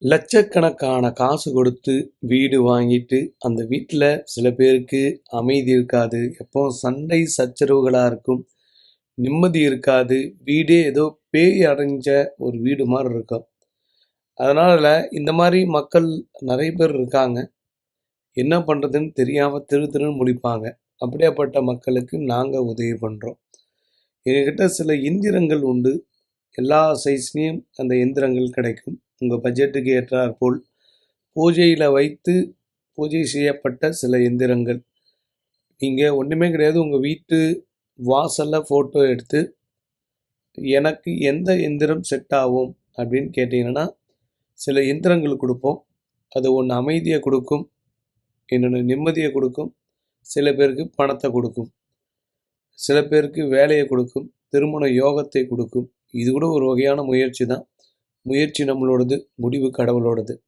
லட்சக்கணக்கான காசு கொடுத்து வீடு வாங்கிட்டு, அந்த வீட்ல சில பேருக்கு அமைதி இருக்காது. எப்பவும் சண்டை சச்சரவுகளா இருக்கும். நிம்மதி இருக்காது. வீடே ஏதோ பேய் அடைஞ்ச ஒரு வீடு மாரி இருக்கும். அதனால இந்த மாரி மக்கள் நெறைய பேர் இருக்காங்க. என்ன பண்றதுன்னு தெரியாம திரு திருன்னு முழிப்பாங்க. அப்படியாப்பட்ட மக்களுக்கு நாங்க உதவி பண்றோம். எங்ககிட்ட சில எந்திரங்கள் உண்டு. எல்லா சைஸ்லயும் அந்த எந்திரங்கள் கிடைக்கும். உங்க பட்ஜெட்டுக்கு ஏற்றாற்போல் பூஜையில வைத்து பூஜை செய்யப்பட்ட சில எந்திரங்கள். நீங்க ஒண்ணுமே கிடையாது. உங்க வீட்டு வாசல்ல ஃபோட்டோ எடுத்து, எனக்கு எந்த எந்திரம் செட் ஆகும் அப்படின்னு கேட்டீங்கன்னா, சில எந்திரங்கள் குடுப்போம். அது ஒண்ணு அமைதிய குடுக்கும், இன்னொன்னு நிம்மதிய குடுக்கும், சில பேருக்கு பணத்த குடுக்கும், சில பேருக்கு வேலைய குடுக்கும், திருமண யோகத்தை குடுக்கும். இது கூட ஒரு வகையான முயற்சி தான். முயற்சி நம்மளோடது, முடிவு கடவுளோடது.